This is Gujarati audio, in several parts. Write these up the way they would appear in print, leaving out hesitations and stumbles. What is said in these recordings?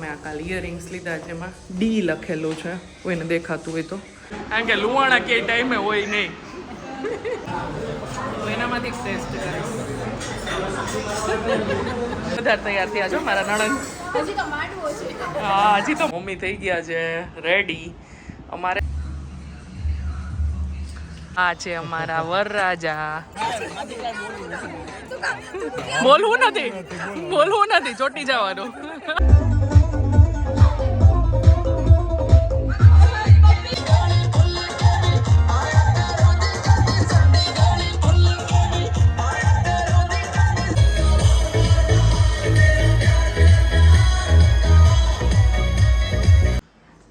મેં આ કાલ ઇયરિંગ્સ લીધા જેમાં ડી લખેલું છે, કોઈને દેખાતું હોય તો, કારણ કે લુવાણા કે ટાઈમે હોય નહીં. તો એનામાંથી ટેસ્ટ કરીશ. વધારે તૈયાર થયા છો મારા નણંદ. હજી તો માંડવો છે. હા, હજી તો મમ્મી થઈ ગયા છે રેડી. અમારે આ છે અમારા વરરાજા. બોલવું નથી ચોટી જવાનું.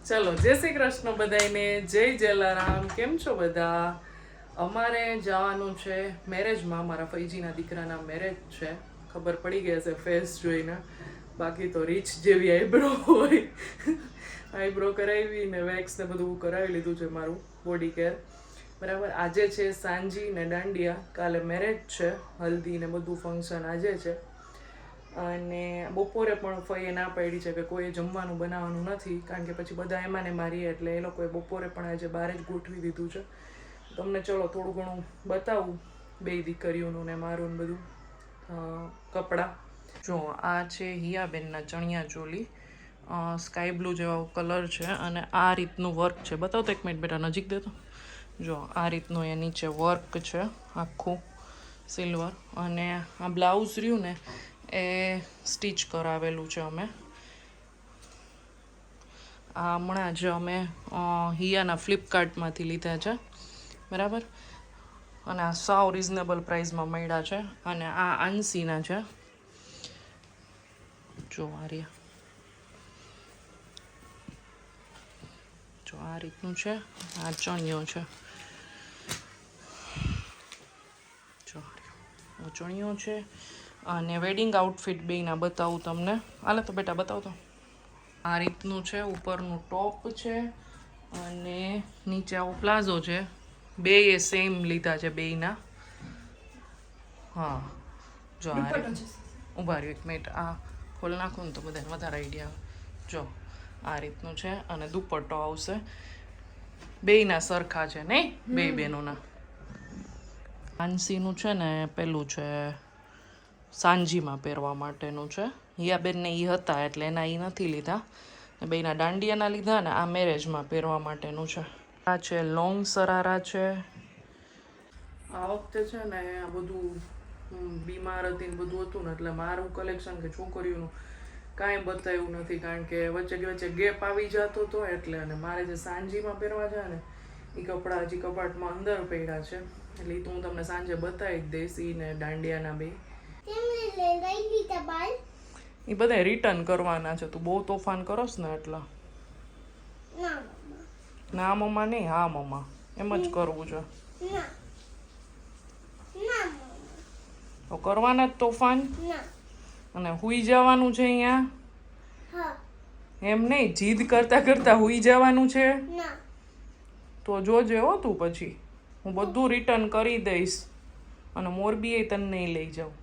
ચલો, જય શ્રી કૃષ્ણ બધાને, જય જલારામ. કેમ છો બધા? અમારે જવાનું છે મેરેજમાં. મારા ફૈજીના દીકરાના મેરેજ છે. ખબર પડી ગઈ હશે ફેસ જોઈને. બાકી તો રીચ જેવી આઈબ્રો હોય. આઈબ્રો કરાવી ને વેક્સ ને બધું કરાવી લીધું છે મારું બોડી કેર. બરાબર. આજે છે સાંજી ને દાંડિયા. કાલે મેરેજ છે, હલ્દી ને બધું ફંક્શન આજે છે. અને બપોરે પણ ફઈએ ના પાડી છે કે કોઈ જમવાનું બનાવવાનું નથી, કારણ કે પછી બધા એમાં ને મારીએ, એટલે એ લોકોએ બપોરે પણ આજે બહાર જ ગોઠવી દીધું છે. તમને ચલો થોડું ઘણું બતાવું બે દીકરીઓનું ને મારું ને બધું કપડાં. જો આ છે હિયાબેનના ચણિયા ચોલી, સ્કાય બ્લુ જેવા કલર છે અને આ રીતનું વર્ક છે. બતાવો તો એક મિનિટ બેટા, નજીક દેતો. જો આ રીતનું એ નીચે વર્ક છે આખું સિલ્વર. અને આ બ્લાઉઝ રહ્યું ને એ સ્ટીચ કરાવેલું છે અમે. આ હમણાં જ અમે હિયાના ફ્લિપકાર્ટમાંથી લીધા છે, બરાબર. અને આ સાવ રિઝનેબલ પ્રાઇસમાં મળ્યા છે. અને આ આંસીના છે. જો આ રહ્યા, જો આ રીતનું છે. આ ચણિયો છે, જો આ ચણિયો છે. અને વેડિંગ આઉટફિટ બેયના બતાવું તમને. હાલે તો બેટા બતાવો તો. આ રીતનું છે, ઉપરનું ટોપ છે અને નીચે આવો પ્લાઝો છે. બે એ સેમ લીધા છે બેયના. હા, જો આ ઉભા રહ્યો એક મિનિટ, આ ખોલ નાખું ને તો બધાને વધારે આઈડિયા આવે. જો આ રીતનું છે અને દુપટ્ટો આવશે. બેયના સરખા છે નહીં, બે બેનોના. આંસીનું છે ને પેલું છે સાંજીમાં પહેરવા માટેનું છે. હિયાબેનને એ હતા એટલે એના એ નથી લીધા. બેયના દાંડિયાના લીધા ને આ મેરેજમાં પહેરવા માટેનું છે. આ છે લોંગ સરારા છે. આ વખતે છે ને આ બધું બીમાર હતી ને બધું હતું ને, એટલે મારું કલેક્શન કે છોકરીઓનું કાંઈ બતાવ્યું નથી, કારણ કે વચ્ચે ગેપ આવી જતો હતો એટલે. અને મારે જે સાંજીમાં પહેરવા છે ને એ કપડાં હજી કપાટમાં અંદર પડ્યા છે, એટલે એ તો હું તમને સાંજે બતાવી જ દઈશ. ઈ ને દાંડિયાના બે એ બધા રિટર્ન કરવાના છે. તું બહુ તોફાન કરોસ ને એટલા. ના મમ્મા નહીં, હા મમ્મા, એમ જ કરવું છે. તો કરવાના જ તોફાન. અને હુઈ જવાનું છે અહીંયા. એમ નહીં, જીદ કરતા કરતા હુઈ જવાનું છે. તો જોજે હો તું, પછી હું બધું રિટર્ન કરી દઈશ. અને મોરબી તને નહીં લઈ જાઉં.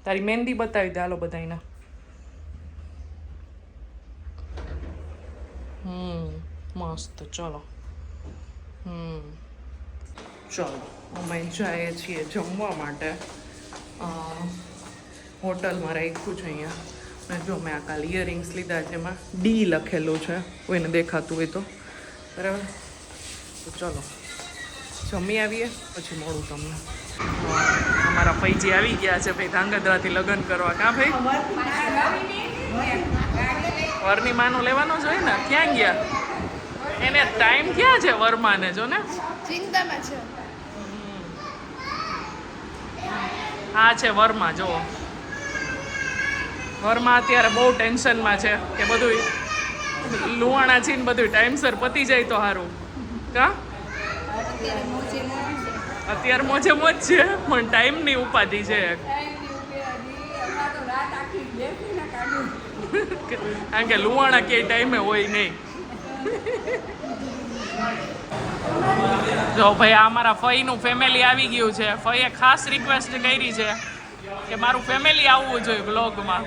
તારી મહેંદી બતાવી દે હાલો બધાયના. મસ્ત. ચલો ચલો અમે જઈએ છીએ જમવા માટે. હોટલમાં રાખ્યું છે અહીંયા. અને જો મેં આ કાલ ઇયરિંગ્સ લીધા જેમાં ડી લખેલું છે, કોઈને દેખાતું હોય તો, બરાબર. તો ચલો જમી આવીએ, પછી મળું તમને. અમારા ભાઈજી આવી ગયા છે ભાઈ ધાંગધ્રાથી લગ્ન કરવા. કાં ભાઈ? વરની માનું લેવાનું જોઈએ ને. ક્યાં ગયા? એને ટાઈમ ક્યાં છે વરમાને? જો ને ચિંતામાં છે. હા છે વરમાં. જો વરમાં અત્યારે બહુ ટેન્શનમાં છે કે બધું લુવાણા છે ને બધું ટાઈમસર પતી જાય તો સારું. કા અત્યારે મોજે મોજ છે પણ ટાઈમની ઉપાધિ છે. કારણ કે લુવાણા કે ટાઈમે હોય નહીં. જો ભાઈ આ અમારા ફઈનું ફેમિલી આવી ગયું છે. ફઈએ ખાસ રિક્વેસ્ટ કરી છે કે મારું ફેમિલી આવવું જોઈએ વ્લોગમાં.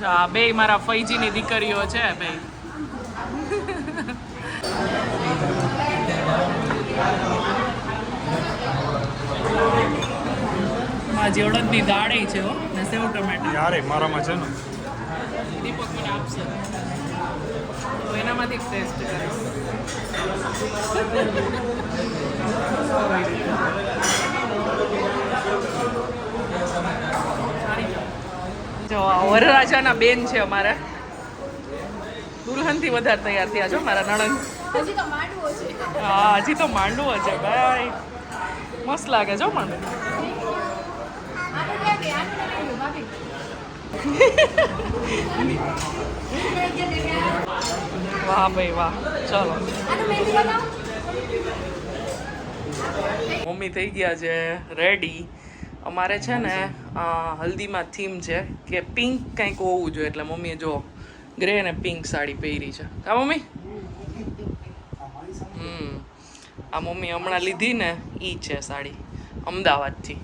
હા, બે મારા ફૈજીની દીકરીઓ છે બે. માજી અડદની દાળ છે હો ને સેવ ટમેટા. યાર મારામાં છે ને દીપક મને આપશે તો એનામાંથી ટેસ્ટ કરે. જો વરરાજાના બેન છે અમારા. દુલ્હનથી વધારે તૈયાર થયા છો મારા નણંદ. હજી તો માંડવો છે. હા, હજી તો માંડવો છે ભાઈ. મસ્ત લાગે છો પણ. આનું ક્યાં કે આનું નહીં ભાભી. વાહ ભાઈ વાહ. ચલો આનું મહેંદી બનાવો. મમ્મી થઈ ગયા છે રેડી. અમારે છે ને હલ્દીમાં થીમ છે કે પિંક કંઈક હોવું જોઈએ, એટલે મમ્મીએ જો ગ્રે ને પિંક સાડી પહેરી છે. કા મમ્મી? આ મમ્મી હમણાં લીધી ને ઈ છે સાડી અમદાવાદથી.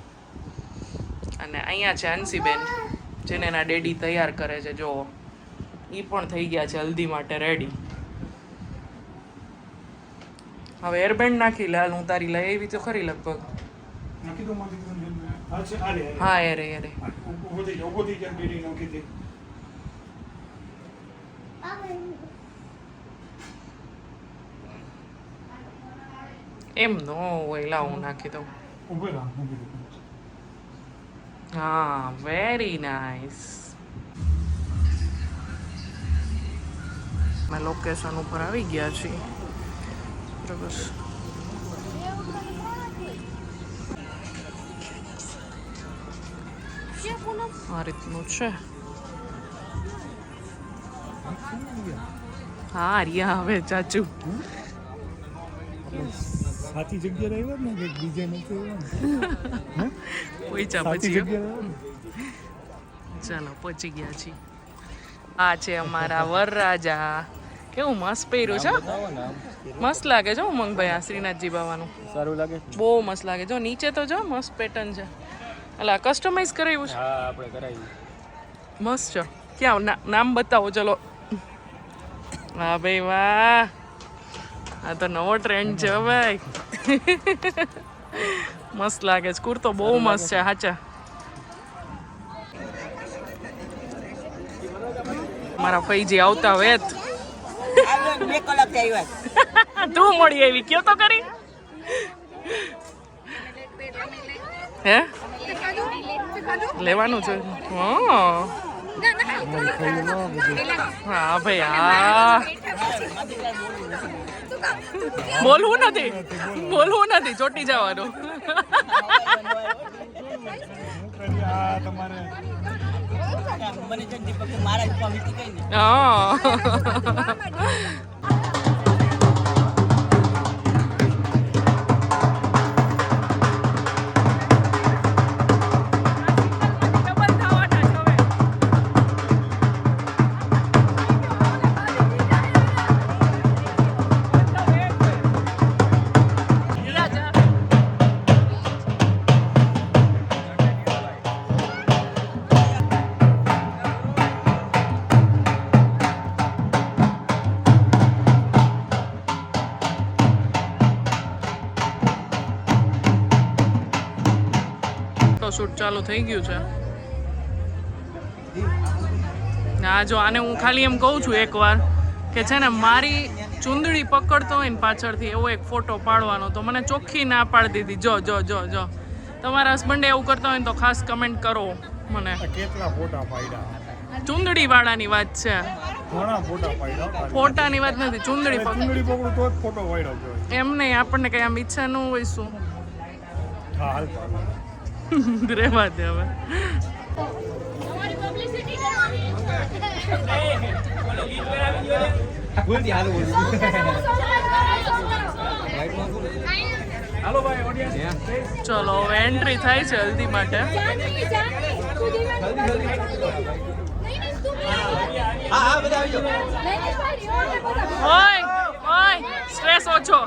અને અહીંયા છે અંશીબેન જેને એના ડેડી તૈયાર કરે છે. જો ઈ પણ થઈ ગયા છે હલ્દી માટે રેડી. હવે એરબેન્ડ નાખી લે. હાલ હું તારી લઈ આવી તો ખરી લગભગ. નાખી દો મારી હા છે આરે હા એરે એરે. ઉભો થઈ જાય બેડી નાખી દે. એમ નો હોય. લાવ હું નાખી દઉં. ઉભો રહો હા, વેરી નાઇસ. મેં લોકેશન ઉપર આવી ગયા છીએ. બરાબર. આ રીતનું છે. હા રિયા હવે ચાચુ સાચી જગ્યાએ આવ્યો ને કે બીજે નથી પહોંચ્યા સાચી પછી. જગ્યાએ ચાલો પહોંચી ગયા છીએ. આ છે અમારા વરરાજા. કેવું મસ્ત પહેર્યું છે. મસ્ત લાગે છે ઉમંગભાઈ આ શ્રીનાથજી બાવાનું. સારું લાગે બહુ મસ્ત લાગે. જો નીચે તો જો મસ્ત પેટર્ન છે. એટલે કસ્ટમાઇઝ કરાવ્યું છે. હા આપણે કરાવી મસ્ત છે. ક્યાં નામ બતાવો ચલો. હા ભાઈ વાહ. આ તો નવો ટ્રેન્ડ છે ભાઈ. મસ્ત લાગે છે. કુર્તો બહુ મસ્ત છે હાચા. મારા ફઈજી આવતા વેત. તું મળી આવી કયો તો કરી. હે લેવાનું છે. હા ભાઈ હા. બોલવું નથી ચોટી જવાનું. હા. શૂટ ચાલુ થઈ ગયું છે. હા જો આને હું ખાલી એમ કહું છું એકવાર કે છે ને મારી ચૂંદડી પકડતો હોય ને પાછળથી એવો એક ફોટો પાડવાનો, તો મને ચોખ્ખી ના પાડી દીધી. જો જો જો જો તમારા હસબન્ડે એવું કરતા હોય ને તો ખાસ કમેન્ટ કરો મને. કેટલા ફોટા પાડ્યા. ચૂંદડી વાળાની વાત છે. ઘણા ફોટા પાડ્યા. ફોટાની વાત નથી. ચૂંદડી ચૂંદડી પકડું તો જ ફોટો વાયરલ થાય. એમ નહીં, આપણને કઈ આમ ઈચ્છા ન હોય શું. હા હાલ પાડ. રહેવા દે હવે. તમારી પબ્લિસિટી કરવાની. બોલતી હાલો બોલ. હાલો ભાઈ ઓડિયન્સ. ચલો હવે એન્ટ્રી થાય છે હલ્દી માટે. ઓય ઓય સ્ટ્રેસ ઓછો.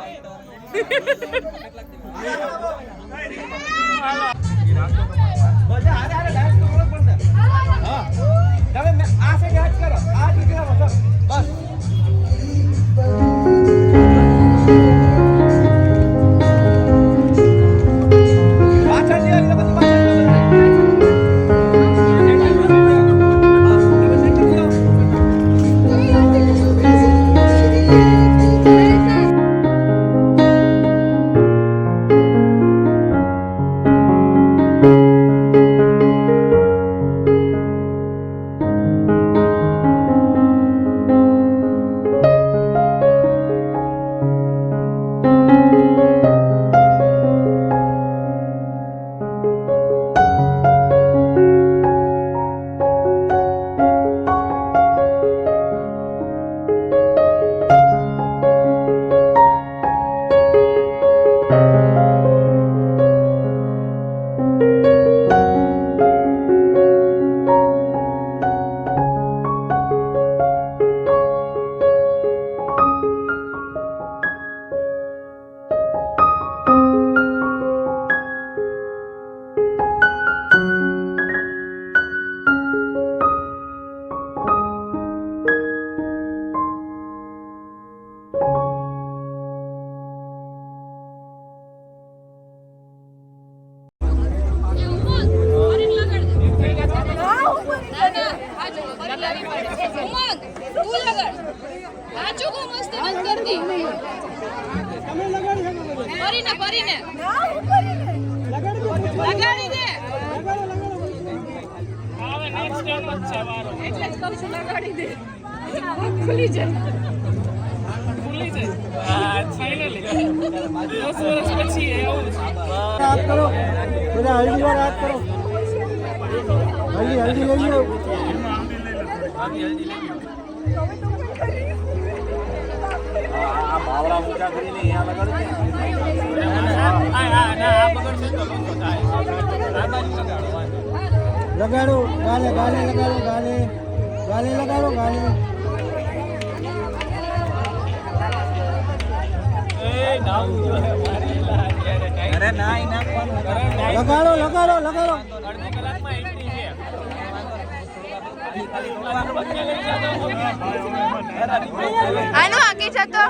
ખુલી જાય હાથ કરો બધા હલ્દી વાર હાથ કરો હલ્દી લઈ લો બાવડા ઊંચા કરીને અહીંયા લગાડી લગાડો ગાલે ગાલે લગાડો ગાલે ગાલે લગાડો ગાલે લગાડો લગાડો લગાડો આનો આગે જતો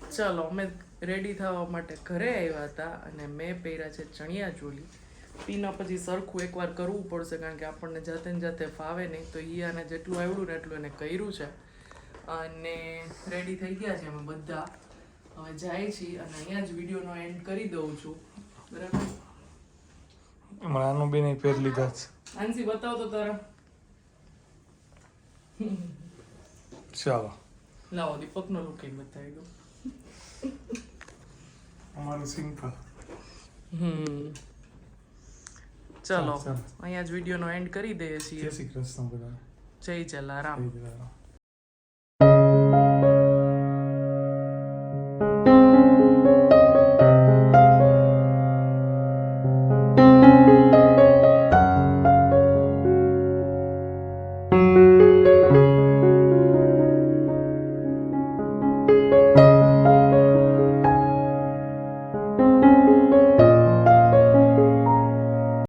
ચલો અમે રેડી થવા માટે ઘરે આવ્યા હતા અને મેં પહેર્યા છે ચણિયા ચોલી પીના પછી સરખું એકવાર કરવું પડશે કારણ કે આપણને જાતે ને જાતે ફાવે નહીં તો ઈયાને જેટલું આવડ્યું ને એટલું એને કર્યું છે અને રેડી થઈ ગયા છે અમે બધા હવે જાય છીએ અને અહીંયા જ વિડીયોનો એન્ડ કરી દઉં છું બરાબર હમણાં બેન પેર લીધા છે આંસી બતાવ તો તારા ચાલો લાવો દીપકનો લુક કઈ બતાવી દો અમારું સિમ્પલ ચલો અહીંયા જ વિડીયોનો એન્ડ કરી દઈએ છીએ જય શ્રી કૃષ્ણ બધા જય જલારામ જય જલારામ